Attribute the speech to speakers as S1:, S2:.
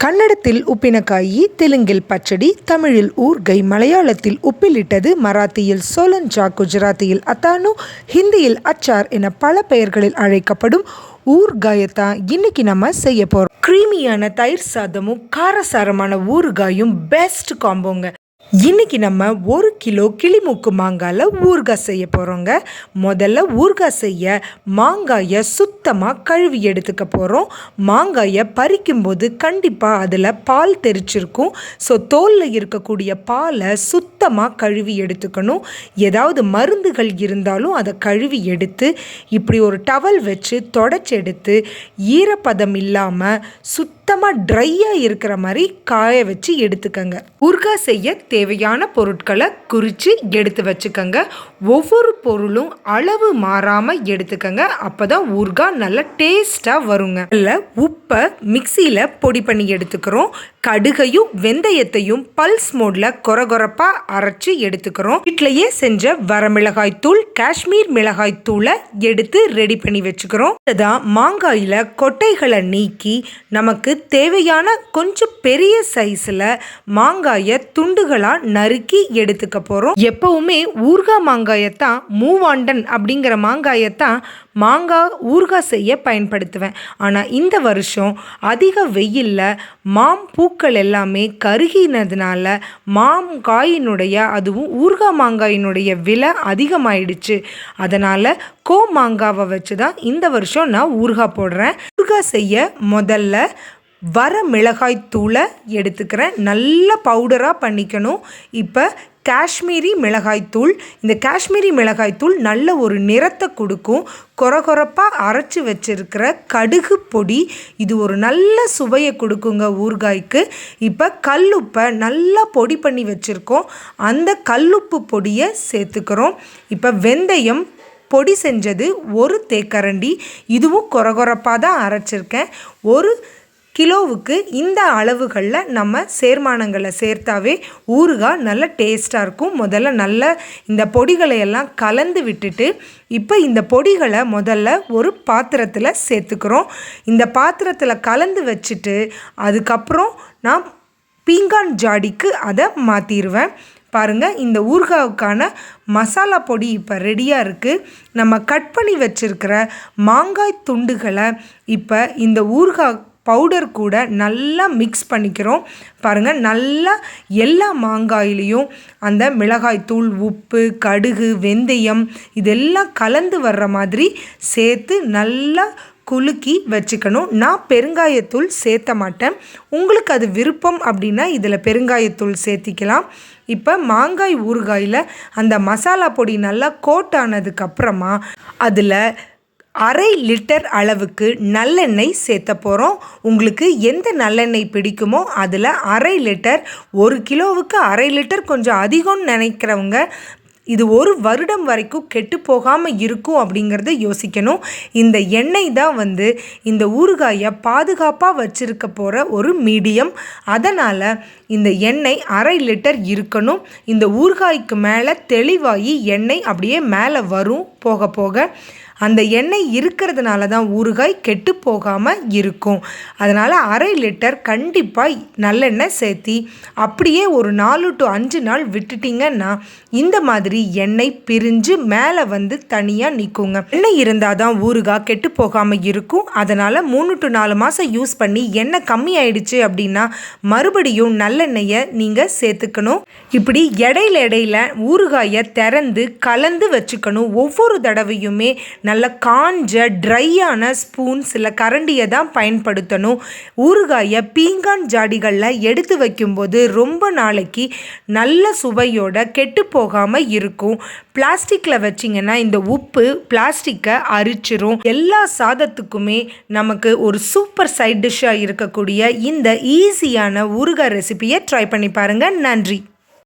S1: கன்னடத்தில் உப்பினக்காயி, தெலுங்கில் பச்சடி, தமிழில் ஊர்கை, மலையாளத்தில் உப்பிலிட்டது, மராத்தியில் சோலஞ்சா, குஜராத்தியில் அத்தானு, ஹிந்தியில் அச்சார் என பல பெயர்களில் அழைக்கப்படும் ஊறுகாயத்தான் இன்னைக்கு நம்ம செய்ய போகிறோம். க்ரீமியான தயிர் சாதமும் காரசாரமான ஊறுகாயும் பெஸ்ட் காம்போங்க. இன்னைக்கு நம்ம 1 கிலோ கிளிமூக்கு மாங்காயில் ஊறுகாய் செய்ய போகிறோங்க. முதல்ல ஊறுகாய் செய்ய மாங்காயை சுத்தமாக கழுவி எடுத்துக்க போகிறோம். மாங்காயை பறிக்கும்போது கண்டிப்பாக அதில் பால் தெரிச்சிருக்கும். ஸோ தோலில் இருக்கக்கூடிய பாலை சுத்தமாக கழுவி எடுத்துக்கணும். ஏதாவது மருந்துகள் இருந்தாலும் அதை கழுவி எடுத்து இப்படி ஒரு டவல் வச்சு தொடச்சி எடுத்து ஈரப்பதம் இல்லாமல் சுத்தமாக ட்ரையாக இருக்கிற மாதிரி காய வச்சு எடுத்துக்கங்க. ஊறுகாய் செய்ய தேவையான பொருட்களை குறித்து எடுத்து வச்சுக்கோங்க. ஒவ்வொரு பொருளும் அளவு மாறாமல் எடுத்துக்கோங்க. அப்போ தான் ஊறுகாய் நல்லா டேஸ்ட்டாக வருங்க. இல்லை உப்பை மிக்சியில் பொடி பண்ணி எடுத்துக்கிறோம். கடுகையும் வெந்தயத்தையும் பல்ஸ் மோடில் கொரகொரப்பாக அரைச்சி எடுத்துக்கிறோம். வீட்டிலையே செஞ்ச வரமிளகாய் தூள், காஷ்மீர் மிளகாய் தூளை எடுத்து ரெடி பண்ணி வச்சுக்கிறோம். இதுதான் மாங்காயில் கொட்டைகளை நீக்கி நமக்கு தேவையான கொஞ்சம் பெரிய சைஸில் மாங்காயை துண்டுகளாக நறுக்கி எடுத்துக்க போகிறோம். எப்பவுமே ஊறுகாய் மாங்காயத்தான், மூவாண்டன் அப்படிங்கிற மாங்காயத்தான் மாங்காய் ஊறுகாய் செய்ய பயன்படுத்துவேன். ஆனால் இந்த வருஷம் அதிக வெயிலில் பூக்கள் எல்லாமே கருகினதுனால மாங்காயினுடைய, அதுவும் ஊறுகாய் மாங்காயினுடைய விலை அதிகமாயிடுச்சு. அதனால் மாங்காவை வச்சு தான் இந்த வருஷம் நான் ஊறுகாய் போடுறேன். ஊறுகாய் செய்ய முதல்ல வர மிளகாய் தூளை எடுத்துக்கிறேன். நல்ல பவுடராக பண்ணிக்கணும். இப்போ காஷ்மீரி மிளகாய்த்தூள், இந்த காஷ்மீரி மிளகாய்த்தூள் நல்ல ஒரு நிறத்தை கொடுக்கும். கொரகொரப்பாக அரைச்சி வச்சிருக்கிற கடுகு பொடி, இது ஒரு நல்ல சுவையை கொடுக்குங்க ஊறுகாய்க்கு. இப்போ கல்லுப்பை நல்லா பொடி பண்ணி வச்சுருக்கோம். அந்த கல்லுப்பு பொடியை சேர்த்துக்கிறோம். இப்போ வெந்தயம் பொடி செஞ்சது 1 தேக்கரண்டி, இதுவும் கொரகொரப்பாக தான் அரைச்சிருக்கேன். 1 கிலோவுக்கு இந்த அளவுகளில் நம்ம சேர்மானங்களை சேர்த்தாவே ஊறுகாய் நல்ல டேஸ்ட்டாக இருக்கும். முதல்ல நல்ல இந்த பொடிகளை எல்லாம் கலந்து விட்டுட்டு இப்போ இந்த பொடிகளை முதல்ல ஒரு பாத்திரத்தில் சேர்த்துக்கிறோம். இந்த பாத்திரத்தில் கலந்து வச்சுட்டு அதுக்கப்புறம் நான் பீங்கான் ஜாடிக்கு அதை மாற்றிடுவேன். பாருங்கள், இந்த ஊறுகாவுக்கான மசாலா பொடி இப்போ ரெடியாக இருக்குது. நம்ம கட் பண்ணி வச்சுருக்கிற மாங்காய் துண்டுகளை இப்போ இந்த ஊறுகாய் பவுடர் கூட நல்லா மிக்ஸ் பண்ணிக்கிறோம். பாருங்கள், நல்லா எல்லா மாங்காயிலையும் அந்த மிளகாய்த்தூள், உப்பு, கடுகு, வெந்தயம் இதெல்லாம் கலந்து வர்ற மாதிரி சேர்த்து நல்லா குலுக்கி வச்சுக்கணும். நான் பெருங்காயத்தூள் சேர்த்த மாட்டேன். உங்களுக்கு அது விருப்பம் அப்படின்னா இதில் பெருங்காயத்தூள் சேர்த்திக்கலாம். இப்போ மாங்காய் ஊறுகாயில் அந்த மசாலா பொடி நல்லா கோட் ஆனதுக்கப்புறமா அதில் 1/2 லிட்டர் அளவுக்கு நல்லெண்ணெய் சேர்த்த போகிறோம். உங்களுக்கு எந்த நல்லெண்ணெய் பிடிக்குமோ அதில் 1/2 லிட்டர், 1 கிலோவுக்கு 1/2 லிட்டர் கொஞ்சம் அதிகம்னு நினைக்கிறவங்க இது 1 வருடம் வரைக்கும் கெட்டு போகாமல் இருக்கும் அப்படிங்கிறத யோசிக்கணும். இந்த எண்ணெய் தான் இந்த ஊறுகாயை பாதுகாப்பாக வச்சுருக்க போகிற ஒரு மீடியம். அதனால் இந்த எண்ணெய் 1/2 லிட்டர் இருக்கணும். இந்த ஊறுகாய்க்கு மேலே தெளிவாகி எண்ணெய் அப்படியே மேலே வரும். போக போக அந்த எண்ணெய் இருக்கிறதுனால தான் ஊறுகாய் கெட்டு போகாமல் இருக்கும். அதனால் 1/2 லிட்டர் கண்டிப்பாக நல்லெண்ணெய் சேர்த்தி அப்படியே ஒரு 4 to 5 நாள் விட்டுட்டிங்கன்னா இந்த மாதிரி எண்ணெய் பிரிஞ்சு மேலே தனியாக நிற்குங்க. எண்ணெய் இருந்தால் தான் ஊறுகாய் கெட்டு போகாமல் இருக்கும். அதனால் 3 to 4 மாதம் யூஸ் பண்ணி எண்ணெய் கம்மி ஆயிடுச்சு அப்படின்னா மறுபடியும் நல்லெண்ணெயை நீங்கள் சேர்த்துக்கணும். இப்படி இடையில ஊறுகாயை திறந்து கலந்து வச்சுக்கணும். ஒவ்வொரு தடவையுமே நல்ல காஞ்ச ட்ரையான ஸ்பூன்ஸ் இல்லை கரண்டியை தான் பயன்படுத்தணும். ஊறுகாயை பீங்கான் ஜாடிகளில் எடுத்து வைக்கும்போது ரொம்ப நாளைக்கு நல்ல சுவையோட கெட்டு போகாமல் இருக்கும். பிளாஸ்டிக்கில் வச்சிங்கன்னா இந்த உப்பு பிளாஸ்டிக்கை அரிச்சிரும். எல்லா சாதத்துக்குமே நமக்கு ஒரு சூப்பர் சைட் டிஷ்ஷாக இருக்கக்கூடிய இந்த ஈஸியான ஊறுகாய் ரெசிபியை ட்ரை பண்ணி பாருங்கள். நன்றி.